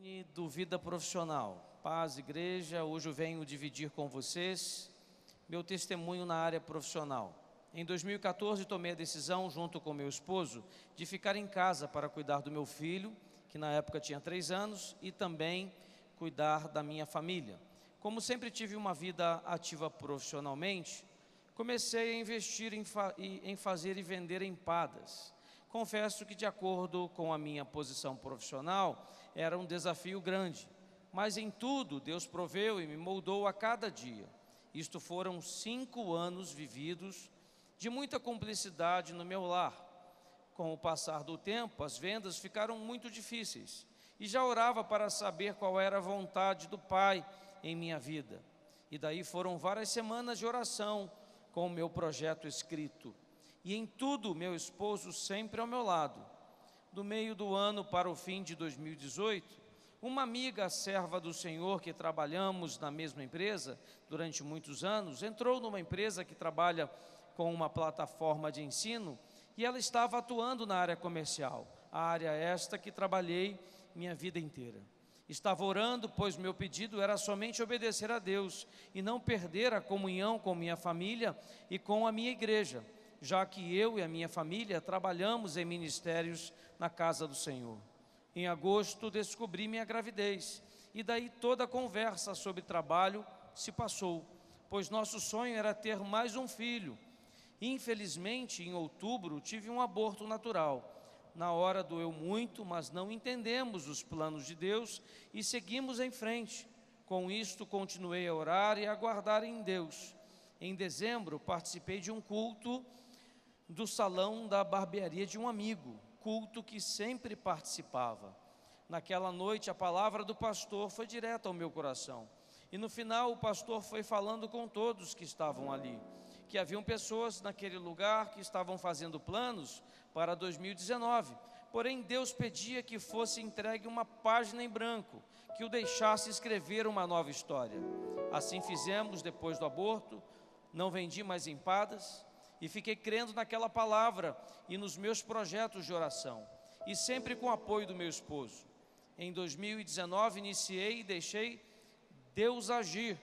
E do Vida Profissional. Paz, igreja, hoje eu venho dividir com vocês meu testemunho na área profissional. Em 2014, tomei a decisão, junto com meu esposo, de ficar em casa para cuidar do meu filho, que na época tinha 3 anos, e também cuidar da minha família. Como sempre tive uma vida ativa profissionalmente, comecei a investir em fazer e vender empadas. Confesso que, de acordo com a minha posição profissional, era um desafio grande, mas em tudo Deus proveu e me moldou a cada dia. Isto foram 5 anos vividos de muita cumplicidade no meu lar. Com o passar do tempo, as vendas ficaram muito difíceis e já orava para saber qual era a vontade do Pai em minha vida. E daí foram várias semanas de oração com o meu projeto escrito. E em tudo, meu esposo sempre ao meu lado. Do meio do ano para o fim de 2018, uma amiga serva do Senhor que trabalhamos na mesma empresa durante muitos anos, entrou numa empresa que trabalha com uma plataforma de ensino e ela estava atuando na área comercial, a área esta que trabalhei minha vida inteira. Estava orando, pois meu pedido era somente obedecer a Deus e não perder a comunhão com minha família e com a minha igreja, já que eu e a minha família trabalhamos em ministérios na casa do Senhor. Em agosto descobri minha gravidez e daí toda a conversa sobre trabalho se passou, pois nosso sonho era ter mais um filho. Infelizmente, em outubro, tive um aborto natural. Na hora doeu muito, mas não entendemos os planos de Deus e seguimos em frente. Com isto, continuei a orar e a aguardar em Deus. Em dezembro, participei de um culto do salão da barbearia de um amigo, culto que sempre participava. Naquela noite, a palavra do pastor foi direta ao meu coração. E no final, o pastor foi falando com todos que estavam ali, que haviam pessoas naquele lugar que estavam fazendo planos para 2019. Porém, Deus pedia que fosse entregue uma página em branco, que o deixasse escrever uma nova história. Assim fizemos depois do aborto, não vendi mais empadas, e fiquei crendo naquela palavra e nos meus projetos de oração, e sempre com o apoio do meu esposo. Em 2019, iniciei e deixei Deus agir.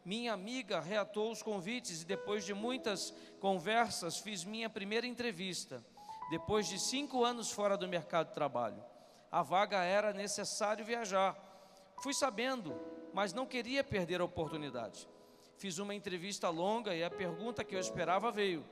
Minha amiga reatou os convites e depois de muitas conversas, fiz minha primeira entrevista. Depois de 5 anos fora do mercado de trabalho, a vaga era necessário viajar. Fui sabendo, mas não queria perder a oportunidade. Fiz uma entrevista longa e a pergunta que eu esperava veio.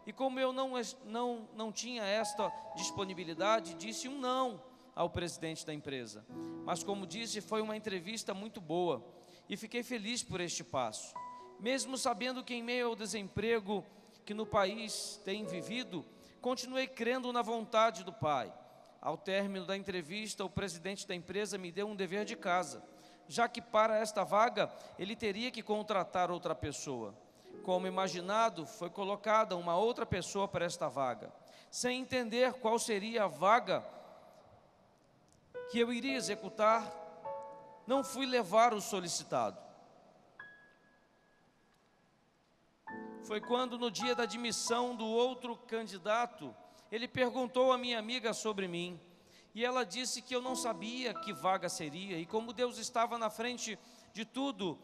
E como eu não tinha esta disponibilidade, disse um não ao presidente da empresa. Mas como disse, foi uma entrevista muito boa e fiquei feliz por este passo. Mesmo sabendo que em meio ao desemprego que no país tem vivido, continuei crendo na vontade do Pai. Ao término da entrevista, o presidente da empresa me deu um dever de casa, já que para esta vaga ele teria que contratar outra pessoa. Como imaginado, foi colocada uma outra pessoa para esta vaga. Sem entender qual seria a vaga que eu iria executar, não fui levar o solicitado. Foi quando, no dia da admissão do outro candidato, ele perguntou à minha amiga sobre mim. E ela disse que eu não sabia que vaga seria. E como Deus estava na frente de tudo,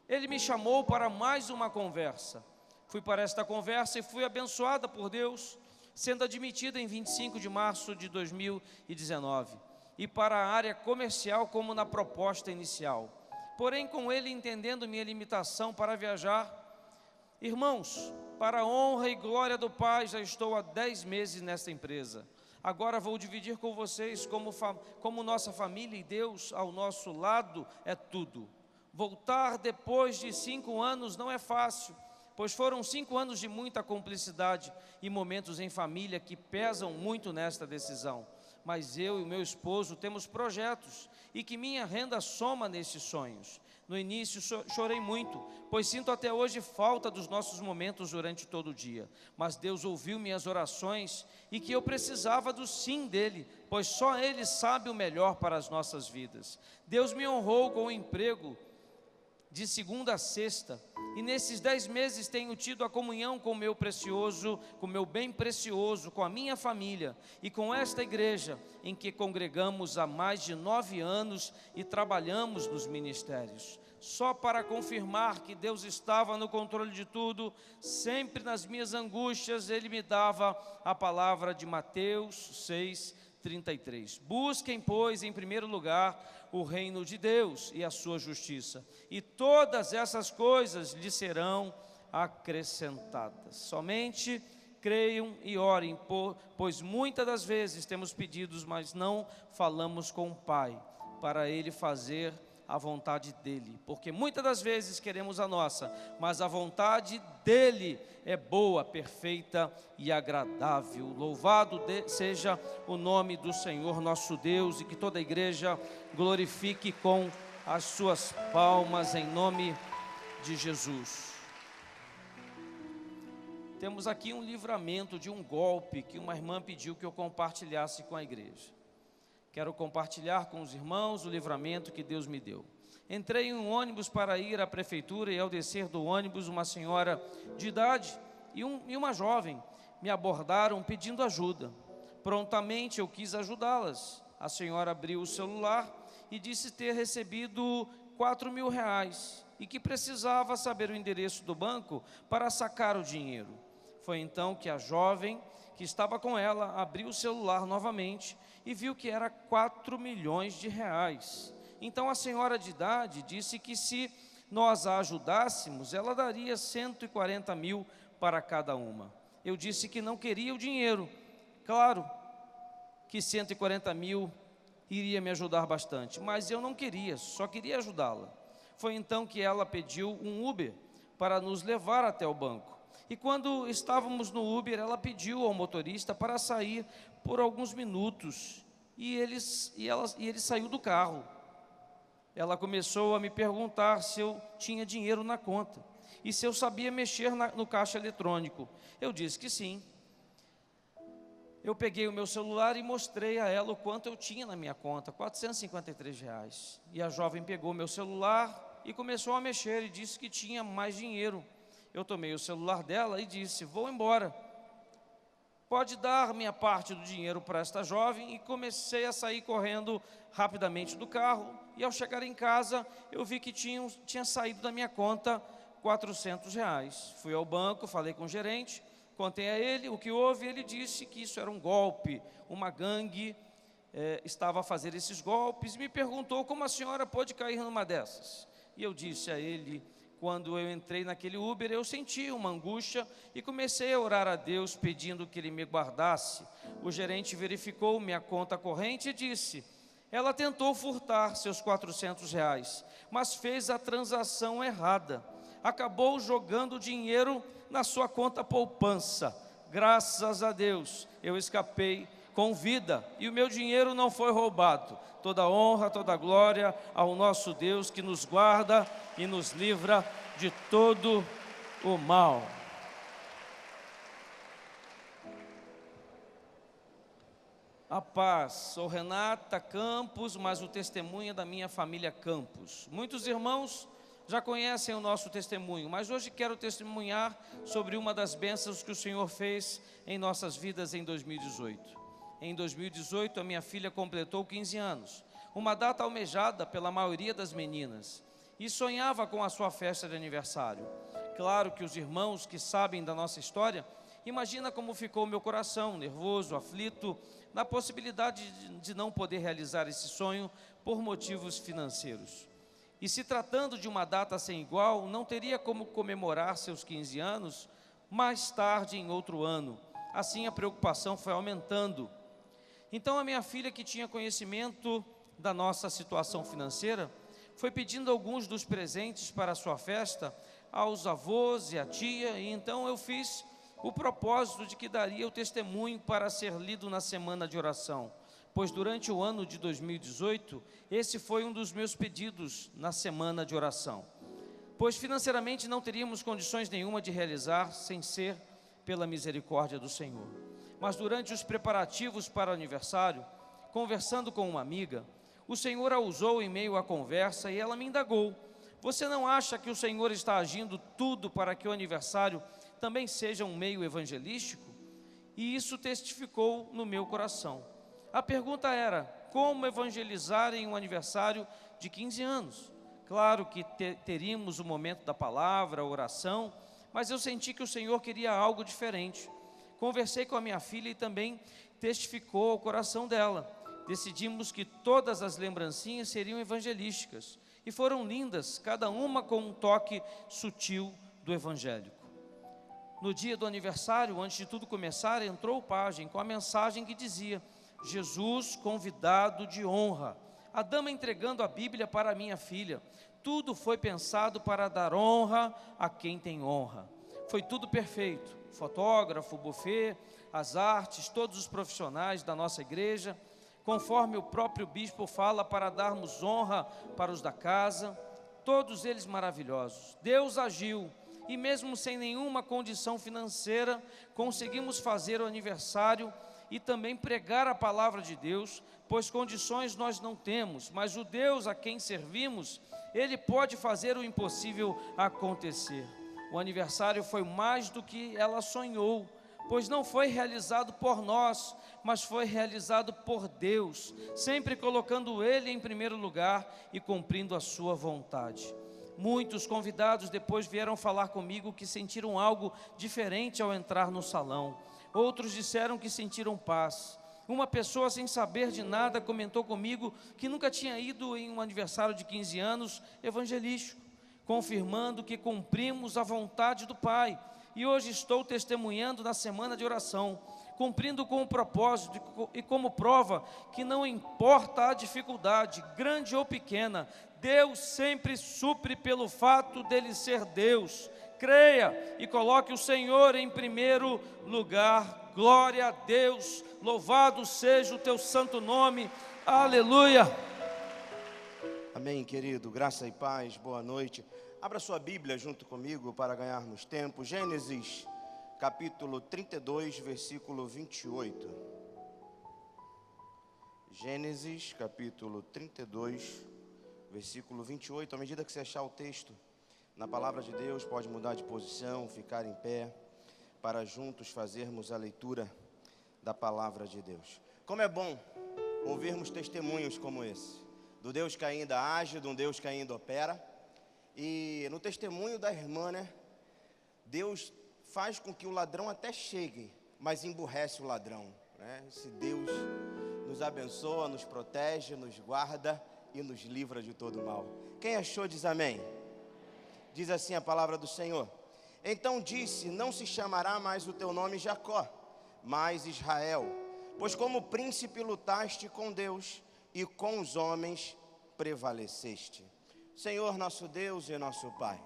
Ele me chamou para mais uma conversa. Fui para esta conversa e fui abençoada por Deus, sendo admitida em 25 de março de 2019. E para a área comercial como na proposta inicial. Porém, com Ele entendendo minha limitação para viajar, irmãos, para a honra e glória do Pai, já estou há 10 meses nesta empresa. Agora vou dividir com vocês como nossa família e Deus ao nosso lado é tudo. Voltar depois de 5 anos não é fácil, pois foram 5 anos de muita cumplicidade e momentos em família que pesam muito nesta decisão. Mas eu e o meu esposo temos projetos e que minha renda soma nesses sonhos. No início chorei muito, pois sinto até hoje falta dos nossos momentos durante todo o dia. Mas Deus ouviu minhas orações e que eu precisava do sim dEle, pois só Ele sabe o melhor para as nossas vidas. Deus me honrou com o emprego de segunda a sexta, e nesses 10 meses tenho tido a comunhão com o meu precioso, com o meu bem precioso, com a minha família e com esta igreja em que congregamos há mais de 9 anos e trabalhamos nos ministérios. Só para confirmar que Deus estava no controle de tudo, sempre nas minhas angústias Ele me dava a palavra de Mateus 6:33. Busquem, pois, em primeiro lugar o reino de Deus e a sua justiça, e todas essas coisas lhe serão acrescentadas. Somente creiam e orem, pois muitas das vezes temos pedidos, mas não falamos com o Pai, para Ele fazer a vontade dEle, porque muitas das vezes queremos a nossa, mas a vontade dEle é boa, perfeita e agradável. Louvado seja o nome do Senhor nosso Deus, e que toda a igreja glorifique com as suas palmas em nome de Jesus. Temos aqui um livramento de um golpe que uma irmã pediu que eu compartilhasse com a igreja. Quero compartilhar com os irmãos o livramento que Deus me deu. Entrei em um ônibus para ir à prefeitura e ao descer do ônibus, uma senhora de idade e uma jovem me abordaram pedindo ajuda. Prontamente eu quis ajudá-las. A senhora abriu o celular e disse ter recebido R$4.000 e que precisava saber o endereço do banco para sacar o dinheiro. Foi então que a jovem que estava com ela abriu o celular novamente e viu que era R$4 milhões. Então a senhora de idade disse que se nós a ajudássemos, ela daria 140 mil para cada uma. Eu disse que não queria o dinheiro. Claro que 140 mil iria me ajudar bastante, mas eu não queria, só queria ajudá-la. Foi então que ela pediu um Uber para nos levar até o banco. E quando estávamos no Uber, ela pediu ao motorista para sair por alguns minutos, e ele saiu do carro. Ela começou a me perguntar se eu tinha dinheiro na conta e se eu sabia mexer no caixa eletrônico. Eu disse que sim. Eu peguei o meu celular e mostrei a ela o quanto eu tinha na minha conta, R$453. E a jovem pegou meu celular e começou a mexer e disse que tinha mais dinheiro. Eu tomei o celular dela e disse: vou embora. Pode dar minha parte do dinheiro para esta jovem, e comecei a sair correndo rapidamente do carro, e ao chegar em casa, eu vi que tinha saído da minha conta R$400. Fui ao banco, falei com o gerente, contei a ele o que houve, e ele disse que isso era um golpe, uma gangue estava a fazer esses golpes, e me perguntou como a senhora pôde cair numa dessas. E eu disse a ele: quando eu entrei naquele Uber, eu senti uma angústia e comecei a orar a Deus pedindo que Ele me guardasse. O gerente verificou minha conta corrente e disse: ela tentou furtar seus R$400, mas fez a transação errada. Acabou jogando dinheiro na sua conta poupança. Graças a Deus, eu escapei com vida e o meu dinheiro não foi roubado. Toda honra, toda glória ao nosso Deus que nos guarda e nos livra de todo o mal. A paz, sou Renata Campos, mas o testemunho é da minha família Campos. Muitos irmãos já conhecem o nosso testemunho, mas hoje quero testemunhar sobre uma das bênçãos que o Senhor fez em nossas vidas em 2018. Em 2018, a minha filha completou 15 anos, uma data almejada pela maioria das meninas, e sonhava com a sua festa de aniversário. Claro que os irmãos que sabem da nossa história, imagina como ficou meu coração, nervoso, aflito, na possibilidade de não poder realizar esse sonho por motivos financeiros. E se tratando de uma data sem igual, não teria como comemorar seus 15 anos mais tarde em outro ano. Assim a preocupação foi aumentando. Então a minha filha, que tinha conhecimento da nossa situação financeira, foi pedindo alguns dos presentes para a sua festa aos avós e à tia, e então eu fiz o propósito de que daria o testemunho para ser lido na semana de oração, pois durante o ano de 2018, esse foi um dos meus pedidos na semana de oração, pois financeiramente não teríamos condições nenhuma de realizar sem ser pela misericórdia do Senhor. Mas durante os preparativos para o aniversário, conversando com uma amiga, o Senhor a usou em meio à conversa e ela me indagou: Você não acha que o Senhor está agindo tudo para que o aniversário também seja um meio evangelístico? E isso testificou no meu coração. A pergunta era: como evangelizar em um aniversário de 15 anos? Claro que teríamos o momento da palavra, a oração, mas eu senti que o Senhor queria algo diferente. Conversei com a minha filha e também testificou ao coração dela. Decidimos que todas as lembrancinhas seriam evangelísticas, e foram lindas, cada uma com um toque sutil do evangélico. No dia do aniversário, antes de tudo começar, entrou o pajem com a mensagem que dizia: Jesus, convidado de honra. A dama entregando a Bíblia para a minha filha. Tudo foi pensado para dar honra a quem tem honra. Foi tudo perfeito. Fotógrafo, buffet, as artes, todos os profissionais da nossa igreja, conforme o próprio bispo fala, para darmos honra para os da casa, todos eles maravilhosos. Deus agiu, e mesmo sem nenhuma condição financeira, conseguimos fazer o aniversário e também pregar a palavra de Deus, pois condições nós não temos, mas o Deus a quem servimos, Ele pode fazer o impossível acontecer. O aniversário foi mais do que ela sonhou, pois não foi realizado por nós, mas foi realizado por Deus, sempre colocando Ele em primeiro lugar e cumprindo a sua vontade. Muitos convidados depois vieram falar comigo que sentiram algo diferente ao entrar no salão. Outros disseram que sentiram paz. Uma pessoa, sem saber de nada, comentou comigo que nunca tinha ido em um aniversário de 15 anos evangelístico, confirmando que cumprimos a vontade do Pai. E hoje estou testemunhando na semana de oração, cumprindo com o propósito e como prova que não importa a dificuldade, grande ou pequena, Deus sempre supre pelo fato dele ser Deus. Creia e coloque o Senhor em primeiro lugar. Glória a Deus, louvado seja o teu santo nome, aleluia. Amém, querido, graça e paz, boa noite. Abra sua Bíblia junto comigo para ganharmos tempo. Gênesis, capítulo 32, versículo 28. Gênesis, capítulo 32, versículo 28. À medida que você achar o texto na palavra de Deus, pode mudar de posição, ficar em pé, para juntos fazermos a leitura da palavra de Deus. Como é bom ouvirmos testemunhos como esse, do Deus que ainda age, de um Deus que ainda opera. E no testemunho da irmã, Deus faz com que o ladrão até chegue, mas emburrece o ladrão, Esse Deus nos abençoa, nos protege, nos guarda e nos livra de todo mal. Quem achou diz amém. Diz assim a palavra do Senhor: então disse, não se chamará mais o teu nome Jacó, mas Israel, pois como príncipe lutaste com Deus e com os homens prevaleceste. Senhor nosso Deus e nosso Pai,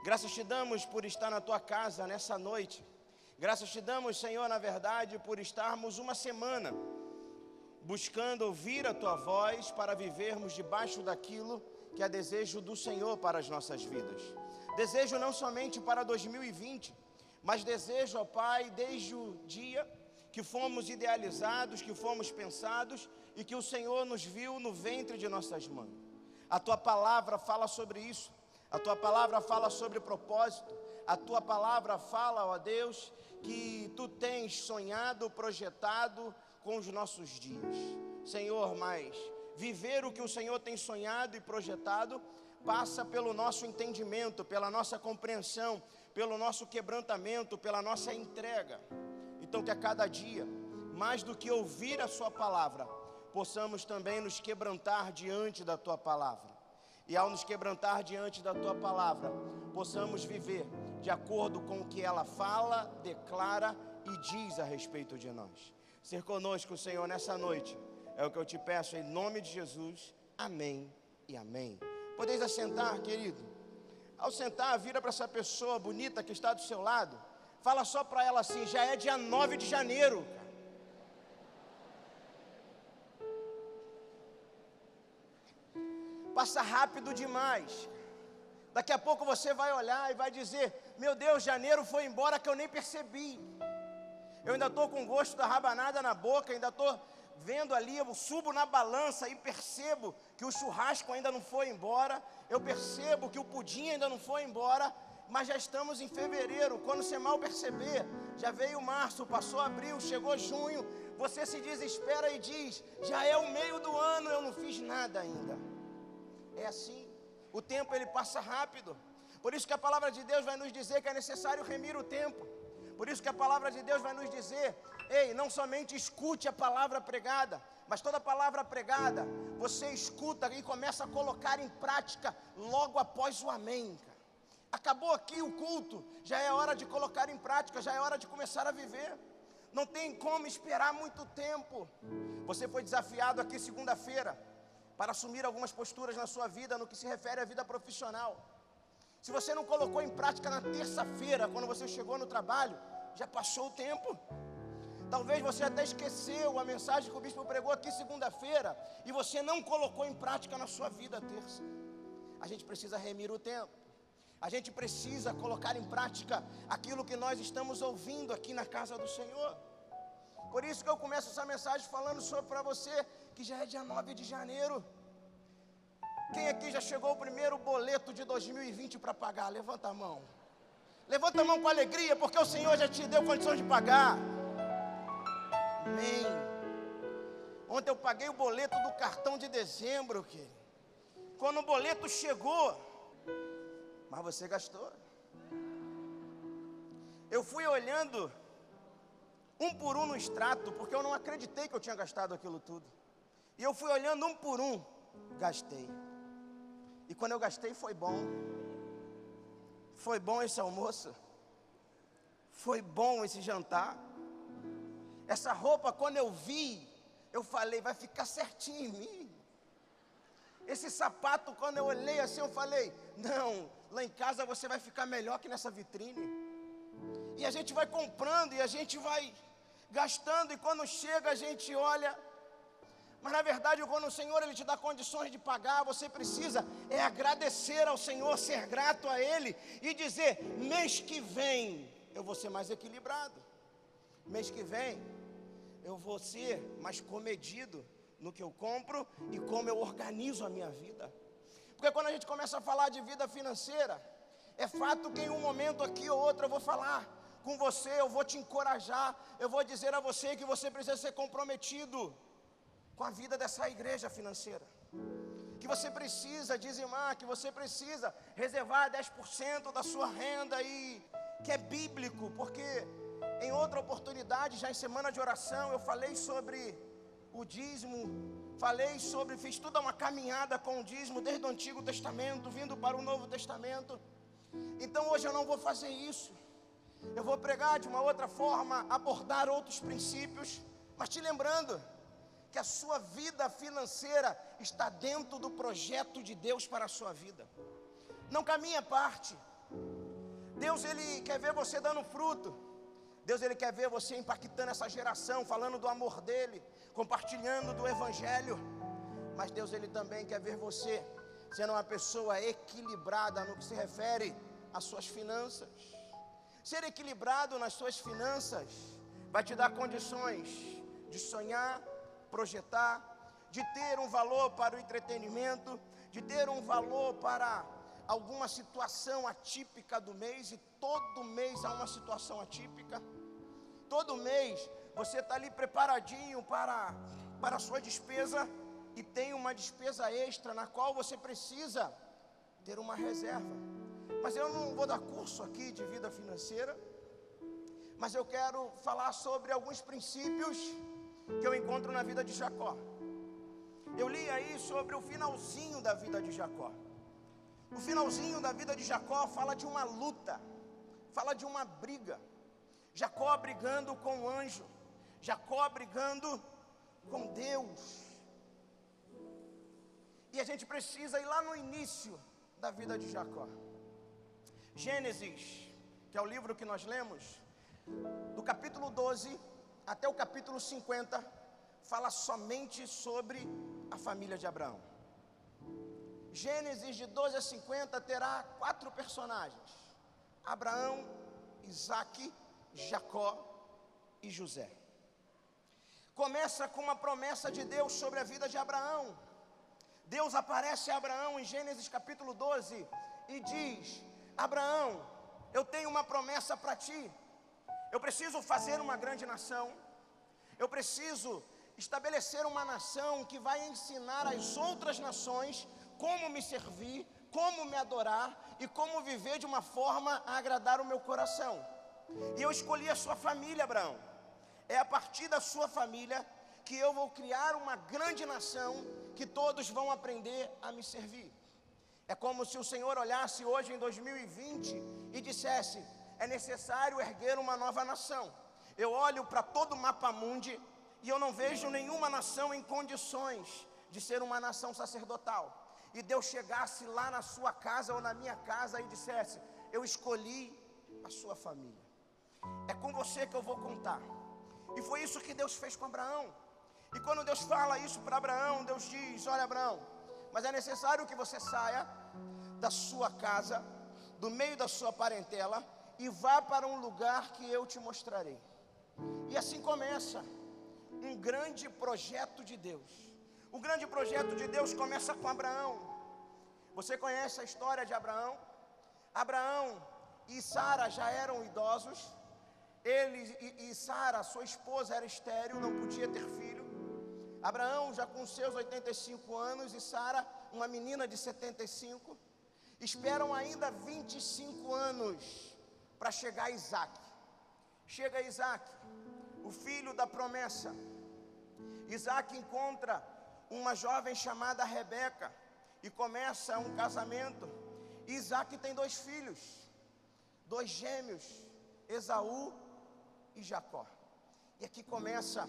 graças te damos por estar na tua casa nessa noite. Graças te damos, Senhor, na verdade, por estarmos uma semana buscando ouvir a tua voz para vivermos debaixo daquilo que é desejo do Senhor para as nossas vidas. Desejo não somente para 2020, mas desejo, ó Pai, desde o dia que fomos idealizados, que fomos pensados e que o Senhor nos viu no ventre de nossas mães. A tua palavra fala sobre isso, a tua palavra fala sobre propósito, a tua palavra fala, ó Deus, que tu tens sonhado, projetado com os nossos dias. Senhor, mas viver o que o Senhor tem sonhado e projetado passa pelo nosso entendimento, pela nossa compreensão, pelo nosso quebrantamento, pela nossa entrega. Então que a cada dia, mais do que ouvir a sua palavra, possamos também nos quebrantar diante da tua palavra. E ao nos quebrantar diante da tua palavra, possamos viver de acordo com o que ela fala, declara e diz a respeito de nós. Ser conosco, Senhor, nessa noite, é o que eu te peço em nome de Jesus. Amém e amém. Podeis assentar, querido. Ao sentar, vira para essa pessoa bonita que está do seu lado. Fala só para ela assim: já é dia 9 de janeiro. Passa rápido demais. Daqui a pouco você vai olhar e vai dizer: meu Deus, janeiro foi embora que eu nem percebi. Eu ainda estou com o gosto da rabanada na boca, ainda estou vendo ali, eu subo na balança e percebo que o churrasco ainda não foi embora, eu percebo que o pudim ainda não foi embora, mas já estamos em fevereiro. Quando você mal perceber, já veio março, passou abril, chegou junho, você se desespera e diz: já é o meio do ano, eu não fiz nada ainda. É assim, o tempo ele passa rápido. Por isso que a palavra de Deus vai nos dizer que é necessário remir o tempo. Por isso que a palavra de Deus vai nos dizer: ei, não somente escute a palavra pregada, mas toda palavra pregada, você escuta e começa a colocar em prática logo após o amém. Acabou aqui o culto, já é hora de colocar em prática, já é hora de começar a viver. Não tem como esperar muito tempo. Você foi desafiado aqui segunda-feira para assumir algumas posturas na sua vida, no que se refere à vida profissional. Se você não colocou em prática na terça-feira, quando você chegou no trabalho, já passou o tempo. Talvez você até esqueceu a mensagem que o bispo pregou aqui segunda-feira e você não colocou em prática na sua vida terça. A gente precisa remir o tempo. A gente precisa colocar em prática aquilo que nós estamos ouvindo aqui na casa do Senhor. Por isso que eu começo essa mensagem falando sobre para você que já é dia 9 de janeiro. Quem aqui já chegou o primeiro boleto de 2020 para pagar? Levanta a mão. Levanta a mão com alegria, porque o Senhor já te deu condições de pagar. Amém. Ontem eu paguei o boleto do cartão de dezembro, querido. Quando o boleto chegou, mas você gastou. Eu fui olhando um por um no extrato, porque eu não acreditei que eu tinha gastado aquilo tudo. E eu fui olhando um por um, gastei. E quando eu gastei foi bom. Foi bom esse almoço. Foi bom esse jantar. Essa roupa, quando eu vi, eu falei: vai ficar certinho em mim. Esse sapato, quando eu olhei assim, eu falei: não, lá em casa você vai ficar melhor que nessa vitrine. E a gente vai comprando e a gente vai gastando, e quando chega a gente olha. Mas na verdade, quando o Senhor ele te dá condições de pagar, você precisa agradecer ao Senhor, ser grato a Ele e dizer: mês que vem eu vou ser mais equilibrado. Mês que vem eu vou ser mais comedido no que eu compro e como eu organizo a minha vida. Porque quando a gente começa a falar de vida financeira, é fato que em um momento aqui ou outro eu vou falar com você, eu vou te encorajar, eu vou dizer a você que você precisa ser comprometido com a vida dessa igreja financeira, que você precisa dizimar, que você precisa reservar 10% da sua renda, e que é bíblico, porque em outra oportunidade, já em semana de oração, eu falei sobre o dízimo, fiz toda uma caminhada com o dízimo desde o Antigo Testamento, vindo para o Novo Testamento. Então hoje eu não vou fazer isso, eu vou pregar de uma outra forma, abordar outros princípios, mas te lembrando que a sua vida financeira está dentro do projeto de Deus para a sua vida. Não caminha à parte. Deus ele quer ver você dando fruto. Deus ele quer ver você impactando essa geração, falando do amor dele, compartilhando do evangelho. Mas Deus ele também quer ver você sendo uma pessoa equilibrada no que se refere às suas finanças. Ser equilibrado nas suas finanças vai te dar condições de sonhar, projetar, de ter um valor para o entretenimento, de ter um valor para alguma situação atípica do mês. E todo mês há uma situação atípica. Todo mês você está ali preparadinho para a sua despesa, e tem uma despesa extra na qual você precisa ter uma reserva. Mas eu não vou dar curso aqui de vida financeira, mas eu quero falar sobre alguns princípios que eu encontro na vida de Jacó. Eu li aí sobre o finalzinho da vida de Jacó. O finalzinho da vida de Jacó fala de uma luta, fala de uma briga. Jacó brigando com o anjo, Jacó brigando com Deus. E a gente precisa ir lá no início da vida de Jacó. Gênesis, que é o livro que nós lemos, do capítulo 12 até o capítulo 50, fala somente sobre a família de Abraão. Gênesis de 12 a 50 terá 4 personagens: Abraão, Isaque, Jacó e José. começa com uma promessa de Deus sobre a vida de Abraão. Deus aparece a Abraão em Gênesis capítulo 12 e diz: Abraão, eu tenho uma promessa para ti. Eu preciso fazer uma grande nação. Eu preciso estabelecer uma nação que vai ensinar as outras nações como me servir, como me adorar e como viver de uma forma a agradar o meu coração. E eu escolhi a sua família, Abraão. É a partir da sua família que eu vou criar uma grande nação que todos vão aprender a me servir. É como se o Senhor olhasse hoje em 2020 e dissesse: é necessário erguer uma nova nação. Eu olho para todo o mapa mundi e eu não vejo nenhuma nação em condições de ser uma nação sacerdotal. E Deus chegasse lá na sua casa ou na minha casa e dissesse: eu escolhi a sua família. É com você que eu vou contar. E foi isso que Deus fez com Abraão. E quando Deus fala isso para Abraão, Deus diz: olha, Abraão, mas é necessário que você saia da sua casa, do meio da sua parentela, e vá para um lugar que eu te mostrarei. E assim começa um grande projeto de Deus. O grande projeto de Deus começa com Abraão. Você conhece a história de Abraão? Abraão e Sara já eram idosos. Ele e Sara, sua esposa, era estéril, não podia ter filho. Abraão já com seus 85 anos e Sara, uma menina de 75, esperam ainda 25 anos para chegar Isaac. Chega Isaac, o filho da promessa. Isaac encontra uma jovem chamada Rebeca e começa um casamento. Isaac tem 2 filhos, 2 gêmeos, Esaú e Jacó. E aqui começa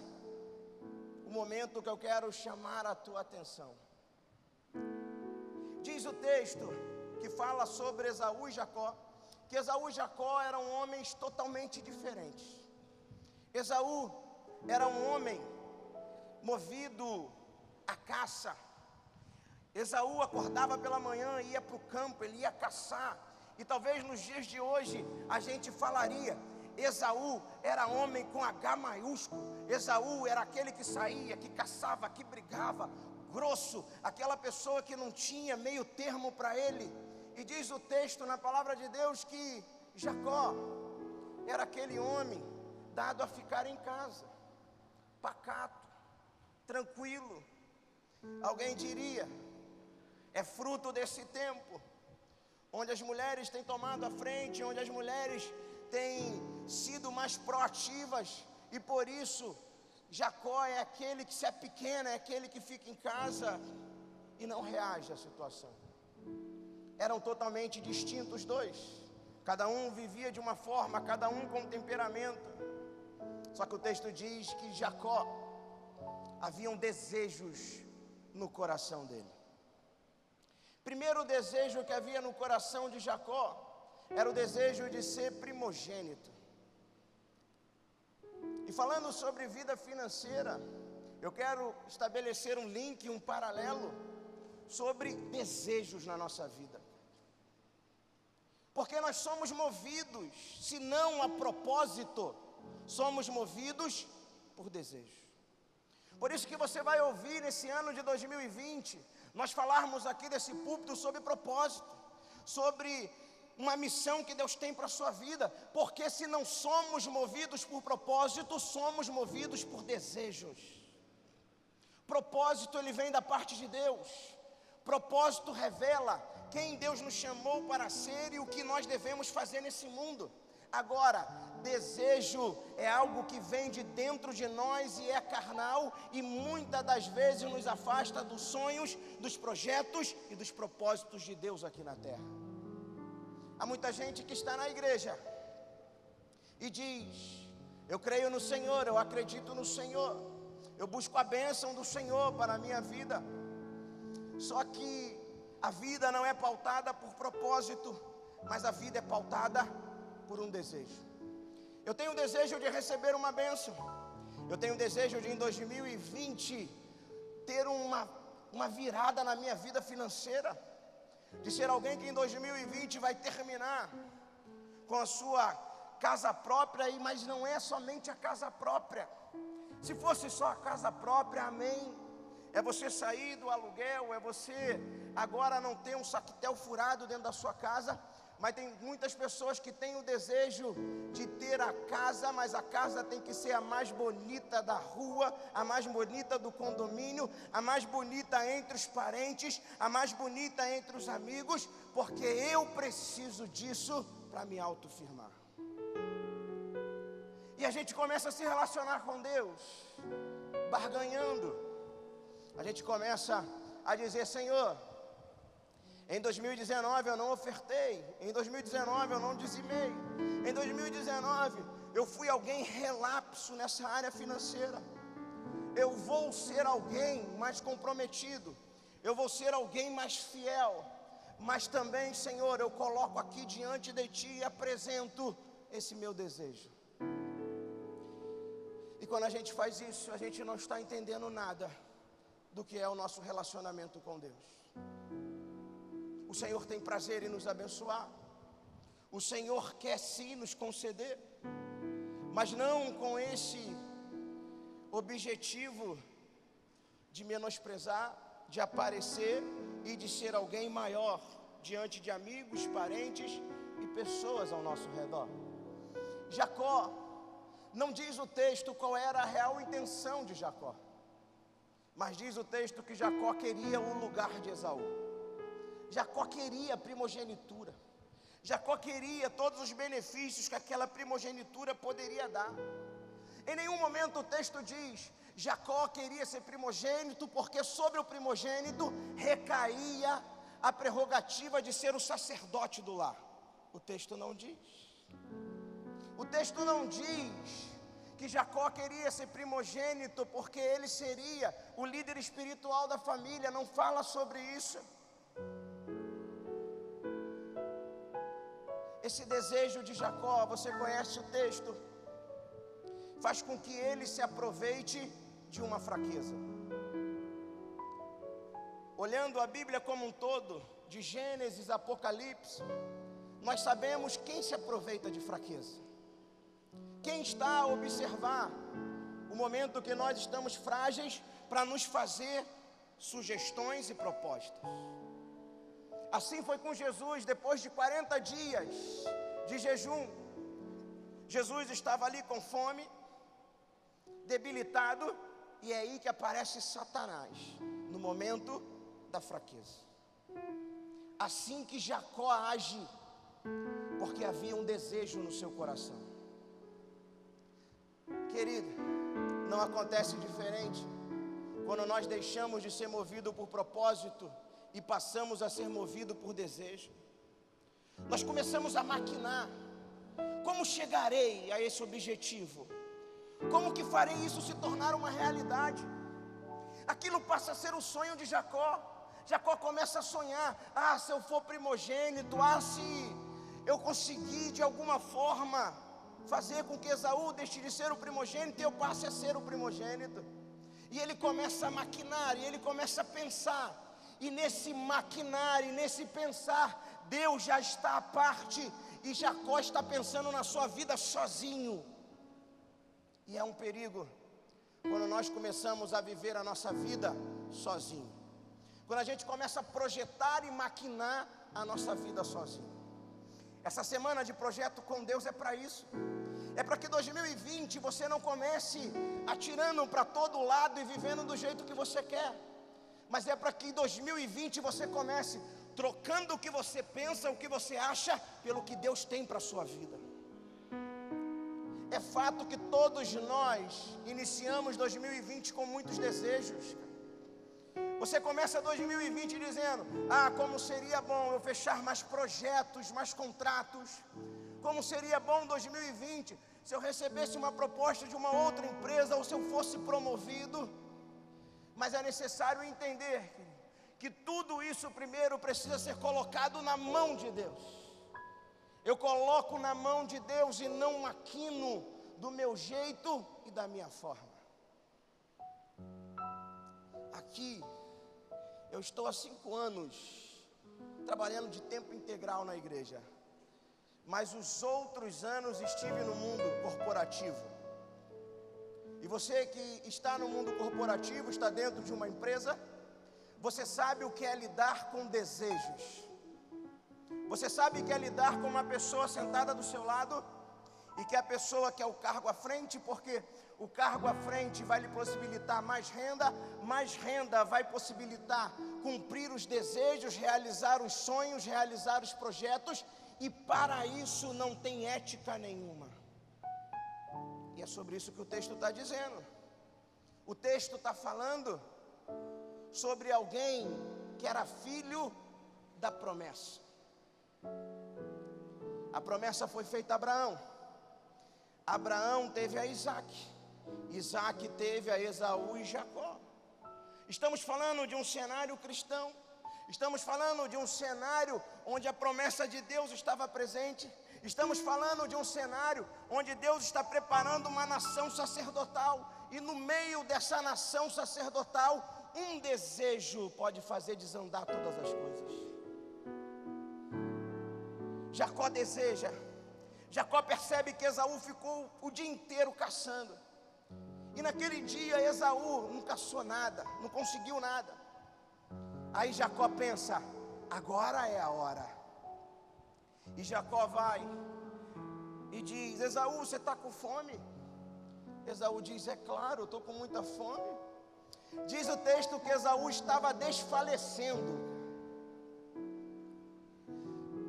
o momento que eu quero chamar a tua atenção. Diz o texto que fala sobre Esaú e Jacó, que Esaú e Jacó eram homens totalmente diferentes. Esaú era um homem movido à caça. Esaú acordava pela manhã, ia para o campo, ele ia caçar. E talvez nos dias de hoje a gente falaria: Esaú era homem com H maiúsculo. Esaú era aquele que saía, que caçava, que brigava, grosso, aquela pessoa que não tinha meio termo para ele. E diz o texto na palavra de Deus que Jacó era aquele homem dado a ficar em casa, pacato, tranquilo. Alguém diria: é fruto desse tempo, onde as mulheres têm tomado a frente, onde as mulheres têm sido mais proativas, e por isso Jacó é aquele que, se é pequeno, é aquele que fica em casa e não reage à situação. Eram totalmente distintos os dois, cada um vivia de uma forma, cada um com um temperamento. Só que o texto diz que Jacó, haviam desejos no coração dele. Primeiro desejo que havia no coração de Jacó era o desejo de ser primogênito. E falando sobre vida financeira, eu quero estabelecer um link, um paralelo sobre desejos na nossa vida. Porque nós somos movidos, se não a propósito, somos movidos por desejos. Por isso que você vai ouvir nesse ano de 2020, nós falarmos aqui desse púlpito sobre propósito, sobre uma missão que Deus tem para a sua vida. Porque se não somos movidos por propósito, somos movidos por desejos. Propósito, ele vem da parte de Deus. Propósito revela quem Deus nos chamou para ser e o que nós devemos fazer nesse mundo. Agora, desejo é algo que vem de dentro de nós e é carnal, e muitas das vezes nos afasta dos sonhos, dos projetos e dos propósitos de Deus aqui na terra. Há muita gente que está na igreja e diz: eu creio no Senhor, eu acredito no Senhor, eu busco a bênção do Senhor para a minha vida. Só que a vida não é pautada por propósito, mas a vida é pautada por um desejo. Eu tenho o desejo de receber uma bênção. Eu tenho o desejo de em 2020 ter uma virada na minha vida financeira, de ser alguém que em 2020 vai terminar com a sua casa própria, mas não é somente a casa própria. Se fosse só a casa própria, amém. É você sair do aluguel, é você agora não ter um saquetel furado dentro da sua casa. Mas tem muitas pessoas que têm o desejo de ter a casa, mas a casa tem que ser a mais bonita da rua, a mais bonita do condomínio, a mais bonita entre os parentes, a mais bonita entre os amigos, porque eu preciso disso para me autofirmar. E a gente começa a se relacionar com Deus, barganhando. A gente começa a dizer: Senhor, em 2019 eu não ofertei, em 2019 eu não dizimei, em 2019 eu fui alguém relapso nessa área financeira. Eu vou ser alguém mais comprometido, eu vou ser alguém mais fiel, mas também, Senhor, eu coloco aqui diante de Ti e apresento esse meu desejo. E quando a gente faz isso, a gente não está entendendo nada do que é o nosso relacionamento com Deus. O Senhor tem prazer em nos abençoar, o Senhor quer sim nos conceder, mas não com esse objetivo de menosprezar, de aparecer e de ser alguém maior diante de amigos, parentes e pessoas ao nosso redor. Jacó, não diz o texto qual era a real intenção de Jacó, mas diz o texto que Jacó queria o lugar de Esaú. Jacó queria a primogenitura, Jacó queria todos os benefícios que aquela primogenitura poderia dar. Em nenhum momento o texto diz: Jacó queria ser primogênito, porque sobre o primogênito recaía a prerrogativa de ser o sacerdote do lar. O texto não diz. O texto não diz que Jacó queria ser primogênito porque ele seria o líder espiritual da família. Não fala sobre isso. Esse desejo de Jacó, você conhece o texto, faz com que ele se aproveite de uma fraqueza. Olhando a Bíblia como um todo, de Gênesis a Apocalipse, nós sabemos quem se aproveita de fraqueza. Quem está a observar o momento que nós estamos frágeis para nos fazer sugestões e propostas. Assim foi com Jesus, depois de 40 dias de jejum. Jesus estava ali com fome, debilitado, e é aí que aparece Satanás, no momento da fraqueza. Assim que Jacó age, porque havia um desejo no seu coração. Querido, não acontece diferente quando nós deixamos de ser movidos por propósito e passamos a ser movidos por desejo. Nós começamos a maquinar: como chegarei a esse objetivo? Como que farei isso se tornar uma realidade? Aquilo passa a ser o sonho de Jacó. Jacó começa a sonhar: ah, se eu for primogênito, se eu conseguir de alguma forma fazer com que Esaú deixe de ser o primogênito e eu passe a ser o primogênito. E ele começa a maquinar, e ele começa a pensar. E nesse maquinar, e nesse pensar, Deus já está à parte, e Jacó está pensando na sua vida sozinho. E é um perigo quando nós começamos a viver a nossa vida sozinho. Quando a gente começa a projetar e maquinar a nossa vida sozinho. Essa semana de projeto com Deus é para isso. É para que 2020 você não comece atirando para todo lado e vivendo do jeito que você quer. Mas é para que em 2020 você comece trocando o que você pensa, o que você acha, pelo que Deus tem para a sua vida. É fato que todos nós iniciamos 2020 com muitos desejos. Você começa 2020 dizendo: ah, como seria bom eu fechar mais projetos, mais contratos. Como seria bom 2020 se eu recebesse uma proposta de uma outra empresa ou se eu fosse promovido. Mas é necessário entender que tudo isso primeiro precisa ser colocado na mão de Deus. Eu coloco na mão de Deus e não maquino do meu jeito e da minha forma. Aqui, eu estou há 5 anos trabalhando de tempo integral na igreja. Mas os outros anos estive no mundo corporativo. E você que está no mundo corporativo, está dentro de uma empresa, você sabe o que é lidar com desejos. Você sabe o que é lidar com uma pessoa sentada do seu lado e que a pessoa quer o cargo à frente, porque o cargo à frente vai lhe possibilitar mais renda vai possibilitar cumprir os desejos, realizar os sonhos, realizar os projetos, e para isso não tem ética nenhuma. E é sobre isso que o texto está dizendo. O texto está falando sobre alguém que era filho da promessa. A promessa foi feita a Abraão. Abraão teve a Isaac. Isaac teve a Esaú e Jacó. Estamos falando de um cenário cristão. Estamos falando de um cenário onde a promessa de Deus estava presente. Estamos falando de um cenário onde Deus está preparando uma nação sacerdotal. E no meio dessa nação sacerdotal, um desejo pode fazer desandar todas as coisas. Jacó deseja. Jacó percebe que Esaú ficou o dia inteiro caçando. E naquele dia Esaú não caçou nada, não conseguiu nada. Aí Jacó pensa, agora é a hora. E Jacó vai e diz, Esaú, você está com fome? Esaú diz, é claro, eu estou com muita fome. Diz o texto que Esaú estava desfalecendo.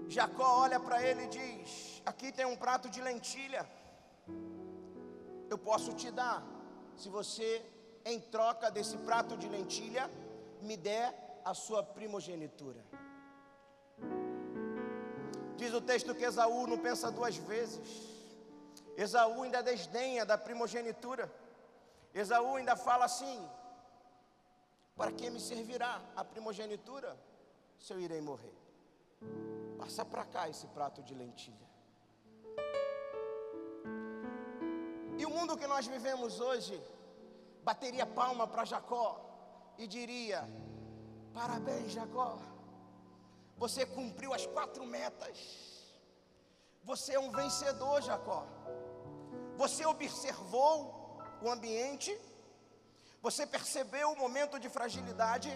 Jacó olha para ele e diz, aqui tem um prato de lentilha, eu posso te dar, se você, em troca desse prato de lentilha, me der a sua primogenitura. Diz o texto que Esaú não pensa duas vezes. Esaú ainda desdenha da primogenitura. Esaú ainda fala assim, para que me servirá a primogenitura se eu irei morrer? Passa para cá esse prato de lentilha. E o mundo que nós vivemos hoje bateria palma para Jacó e diria, parabéns Jacó, você cumpriu as 4 metas, você é um vencedor Jacó, você observou o ambiente, você percebeu o momento de fragilidade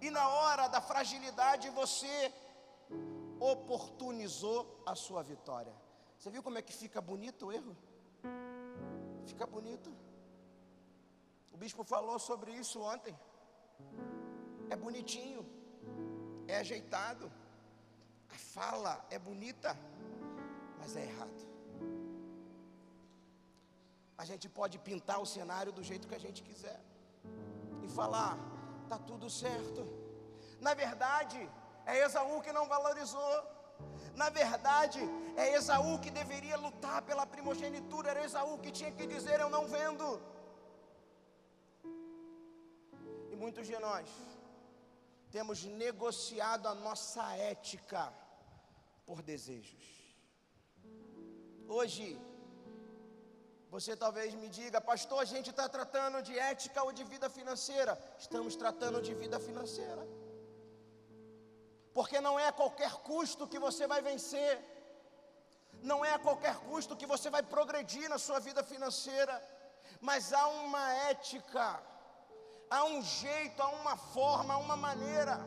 e na hora da fragilidade você oportunizou a sua vitória. Você viu como é que fica bonito o erro? Fica bonito. O bispo falou sobre isso ontem. É bonitinho, é ajeitado, a fala é bonita, mas é errado. A gente pode pintar o cenário do jeito que a gente quiser e falar, tá tudo certo. Na verdade, é Esaú que não valorizou. Na verdade, é Esaú que deveria lutar pela primogenitura. Era Esaú que tinha que dizer, eu não vendo. E muitos de nós temos negociado a nossa ética por desejos. Hoje, você talvez me diga, pastor, a gente está tratando de ética ou de vida financeira? Estamos tratando de vida financeira. Porque não é a qualquer custo que você vai vencer. Não é a qualquer custo que você vai progredir na sua vida financeira. Mas há uma ética, há um jeito, há uma forma, há uma maneira.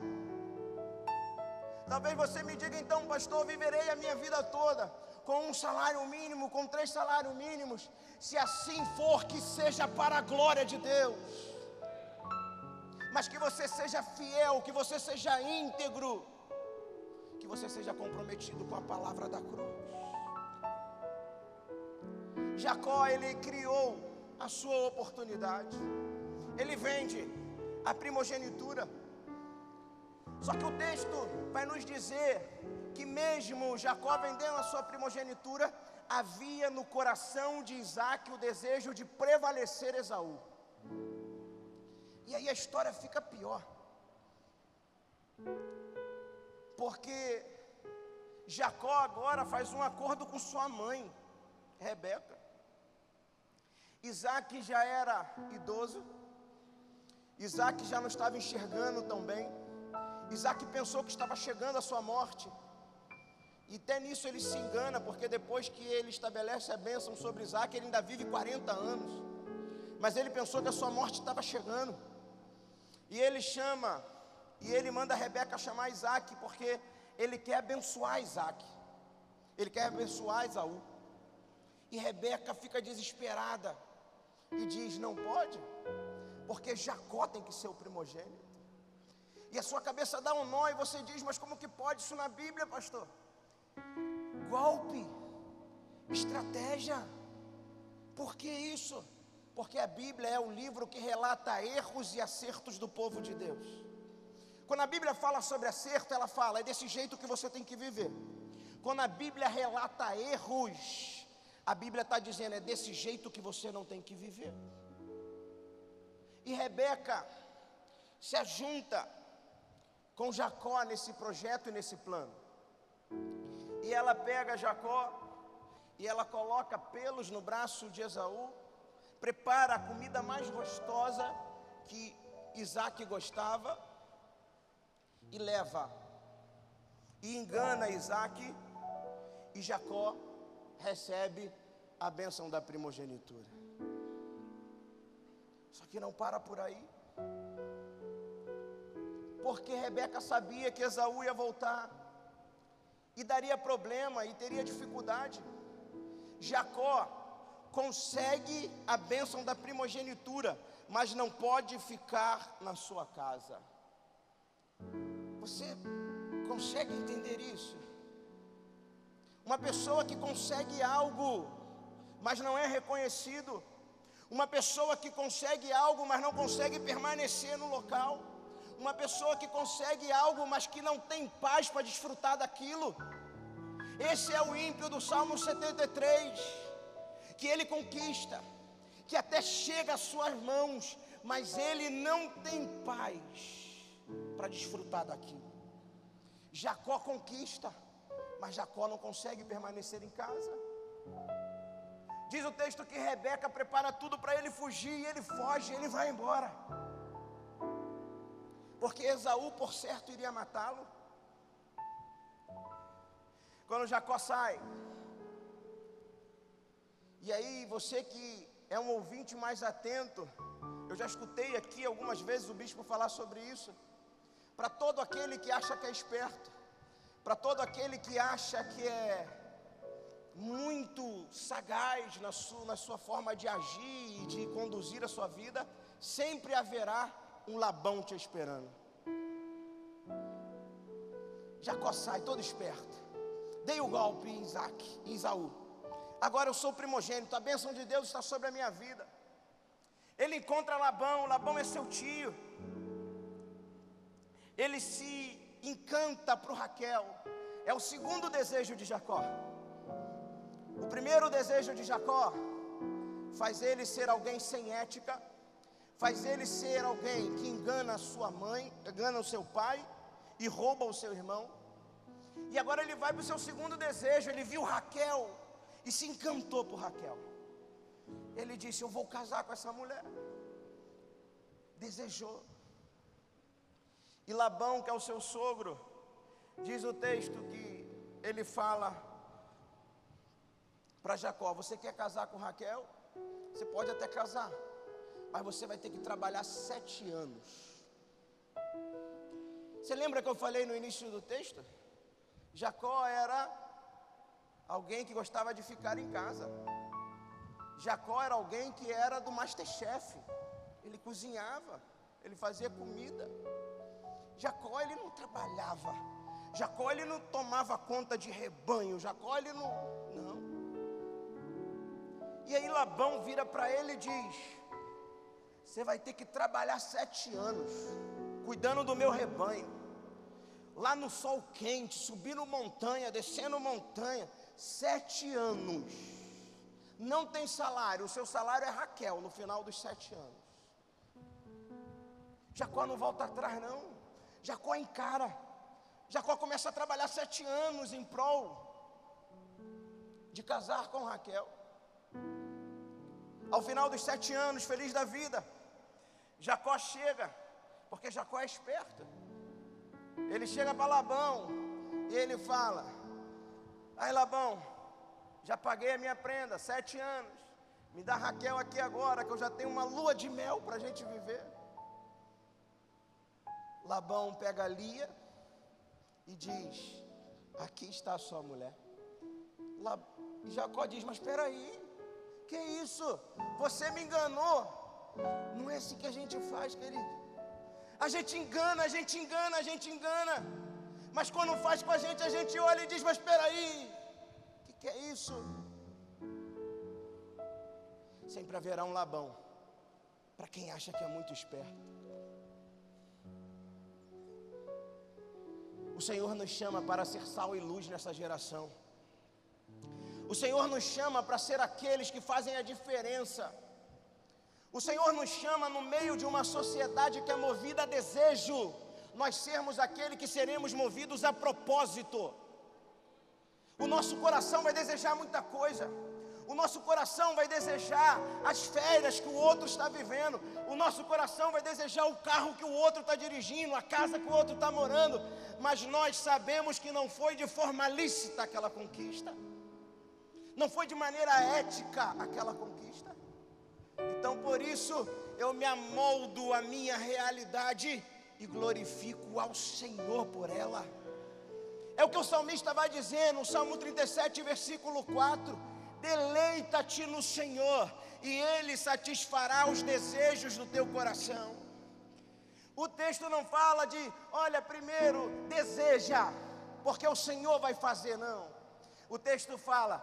Talvez você me diga, então, pastor, viverei a minha vida toda com um salário mínimo, com 3 salários mínimos. Se assim for, que seja para a glória de Deus. Mas que você seja fiel, que você seja íntegro, que você seja comprometido com a palavra da cruz. Jacó, ele criou a sua oportunidade. Ele vende a primogenitura. Só que o texto vai nos dizer que mesmo Jacó vendendo a sua primogenitura, havia no coração de Isaac o desejo de prevalecer Esaú. E aí a história fica pior. Porque Jacó agora faz um acordo com sua mãe, Rebeca. Isaac já era idoso. Isaac já não estava enxergando tão bem. Isaac pensou que estava chegando a sua morte. E até nisso ele se engana, porque depois que ele estabelece a bênção sobre Isaac, ele ainda vive 40 anos. mas ele pensou que a sua morte estava chegando. E ele manda a Rebeca chamar Isaac, porque ele quer abençoar Isaac. Ele quer abençoar Esaú. E Rebeca fica desesperada e diz: não pode, porque Jacó tem que ser o primogênito. E a sua cabeça dá um nó e você diz: mas como que pode isso na Bíblia, pastor? Golpe, estratégia. Por que isso? Porque a Bíblia é o livro que relata erros e acertos do povo de Deus. Quando a Bíblia fala sobre acerto, ela fala: é desse jeito que você tem que viver. Quando a Bíblia relata erros, a Bíblia está dizendo: é desse jeito que você não tem que viver. E Rebeca se ajunta com Jacó nesse projeto e nesse plano. E ela pega Jacó e ela coloca pelos no braço de Esaú, prepara a comida mais gostosa que Isaac gostava e leva, e engana Isaac, e Jacó recebe a bênção da primogenitura. Só que não para por aí, porque Rebeca sabia que Esaú ia voltar e daria problema e teria dificuldade. Jacó consegue a bênção da primogenitura, mas não pode ficar na sua casa. Você consegue entender isso? Uma pessoa que consegue algo, mas não é reconhecido. Uma pessoa que consegue algo, mas não consegue permanecer no local. Uma pessoa que consegue algo, mas que não tem paz para desfrutar daquilo. Esse é o ímpio do Salmo 73, que ele conquista, que até chega às suas mãos, mas ele não tem paz para desfrutar daquilo. Jacó conquista, mas Jacó não consegue permanecer em casa. Diz o texto que Rebeca prepara tudo para ele fugir, e ele foge, ele vai embora, porque Esaú, por certo, iria matá-lo. Quando Jacó sai, e aí você que é um ouvinte mais atento, eu já escutei aqui algumas vezes o bispo falar sobre isso. Para todo aquele que acha que é esperto, para todo aquele que acha que é muito sagaz na sua forma de agir e de conduzir a sua vida, sempre haverá um Labão te esperando. Jacó sai todo esperto: dei o golpe em Esaú, agora eu sou primogênito, a bênção de Deus está sobre a minha vida. Ele encontra Labão, Labão é seu tio. Ele se encanta por Raquel. É o segundo desejo de Jacó. O primeiro desejo de Jacó faz ele ser alguém sem ética, faz ele ser alguém que engana a sua mãe, engana o seu pai e rouba o seu irmão. E agora ele vai para o seu segundo desejo. Ele viu Raquel e se encantou por Raquel. Ele disse: eu vou casar com essa mulher. Desejou. E Labão, que é o seu sogro, diz o texto que ele fala para Jacó: você quer casar com Raquel? Você pode até casar, mas você vai ter que trabalhar 7 anos. Você lembra que eu falei no início do texto? Jacó era alguém que gostava de ficar em casa. Jacó era alguém que era do Masterchef. Ele cozinhava, ele fazia comida. Jacó, ele não trabalhava. Jacó, ele não tomava conta de rebanho. Jacó, ele não. E aí Labão vira para ele e diz: você vai ter que trabalhar 7 anos cuidando do meu rebanho, lá no sol quente, subindo montanha, descendo montanha, 7 anos. Não tem salário, o seu salário é Raquel no final dos 7 anos. Jacó não volta atrás não. Jacó encara. Jacó começa a trabalhar 7 anos em prol de casar com Raquel. Ao final dos 7 anos, feliz da vida, Jacó chega, porque Jacó é esperto. Ele chega para Labão e ele fala: aí Labão, já paguei a minha prenda, 7 anos, Me dá Raquel aqui agora, que eu já tenho uma lua de mel para a gente viver. Labão pega Lia e diz: aqui está a sua mulher. E Jacó diz: mas espera aí, que isso? Você me enganou. Não é assim que a gente faz, querido. A gente engana, a gente engana, a gente engana. Mas quando faz com a gente olha e diz: mas espera aí, o que é isso? Sempre haverá um Labão para quem acha que é muito esperto. O Senhor nos chama para ser sal e luz nessa geração. O Senhor nos chama para ser aqueles que fazem a diferença. O Senhor nos chama no meio de uma sociedade que é movida a desejo, nós sermos aquele que seremos movidos a propósito. O nosso coração vai desejar muita coisa. O nosso coração vai desejar as férias que o outro está vivendo. O nosso coração vai desejar o carro que o outro está dirigindo, a casa que o outro está morando. Mas nós sabemos que não foi de forma lícita aquela conquista. Não foi de maneira ética aquela conquista. Então por isso eu me amoldo à minha realidade e glorifico ao Senhor por ela. É o que o salmista vai dizer no Salmo 37, versículo 4. Deleita-te no Senhor e Ele satisfará os desejos do teu coração. O texto não fala de, olha, primeiro deseja, porque o Senhor vai fazer, não. O texto fala,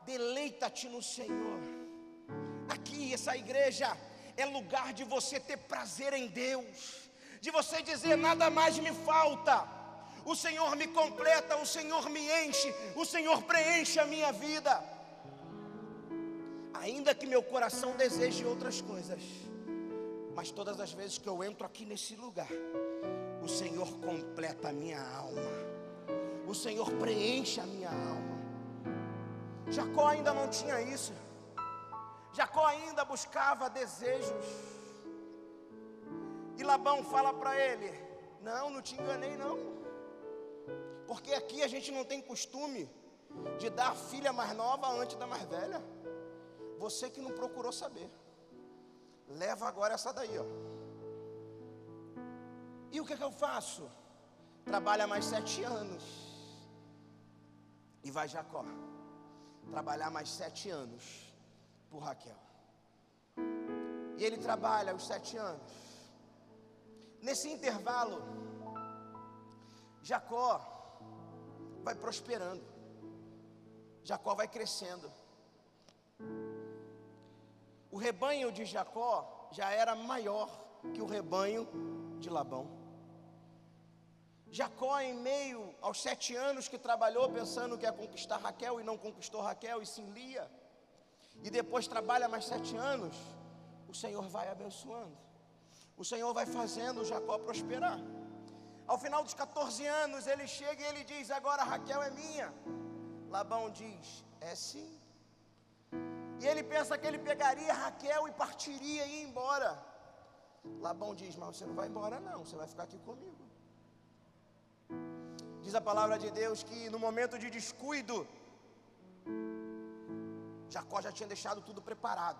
deleita-te no Senhor. Aqui, essa igreja é lugar de você ter prazer em Deus, de você dizer: nada mais me falta, o Senhor me completa, o Senhor me enche, o Senhor preenche a minha vida. Ainda que meu coração deseje outras coisas, mas todas as vezes que eu entro aqui nesse lugar, o Senhor completa a minha alma, o Senhor preenche a minha alma. Jacó ainda não tinha isso. Jacó ainda buscava desejos. E Labão fala para ele: não te enganei não, porque aqui a gente não tem costume de dar a filha mais nova antes da mais velha. Você que não procurou saber, leva agora essa daí, ó. E o que eu faço? Trabalha mais 7 anos. E vai Jacó trabalhar mais 7 anos por Raquel. E ele trabalha os 7 anos. Nesse intervalo, Jacó vai prosperando. Jacó vai crescendo. O rebanho de Jacó já era maior que o rebanho de Labão. Jacó, em meio aos 7 anos que trabalhou pensando que ia conquistar Raquel e não conquistou Raquel e sim Lia, e depois trabalha mais 7 anos, o Senhor vai abençoando, o Senhor vai fazendo Jacó prosperar. Ao final dos 14 anos ele chega e ele diz: agora Raquel é minha. Labão diz: é sim. E ele pensa que ele pegaria Raquel e partiria e ia embora. Labão diz: mas você não vai embora não, você vai ficar aqui comigo. Diz a palavra de Deus que no momento de descuido, Jacó já tinha deixado tudo preparado.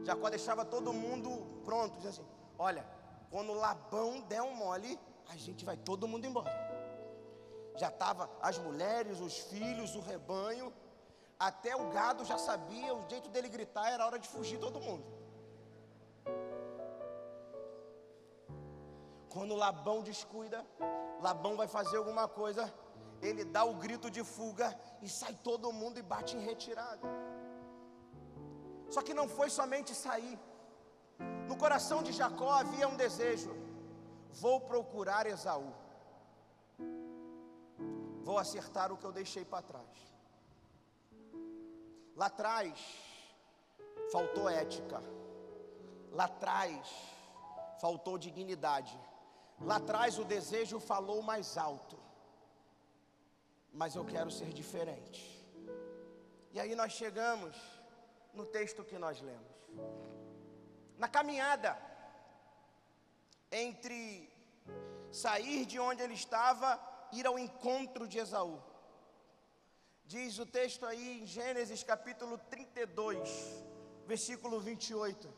Jacó deixava todo mundo pronto, diz assim: olha, quando Labão der um mole, a gente vai todo mundo embora. Já estava as mulheres, os filhos, o rebanho, até o gado já sabia, o jeito dele gritar era hora de fugir todo mundo. Quando Labão descuida, Labão vai fazer alguma coisa, ele dá o grito de fuga e sai todo mundo e bate em retirada. Só que não foi somente sair. No coração de Jacó havia um desejo: vou procurar Esaú, vou acertar o que eu deixei para trás. Lá atrás faltou ética, lá atrás faltou dignidade, lá atrás o desejo falou mais alto, mas eu quero ser diferente. E aí nós chegamos no texto que nós lemos. Na caminhada entre sair de onde ele estava, ir ao encontro de Esaú, diz o texto aí em Gênesis capítulo 32, versículo 28,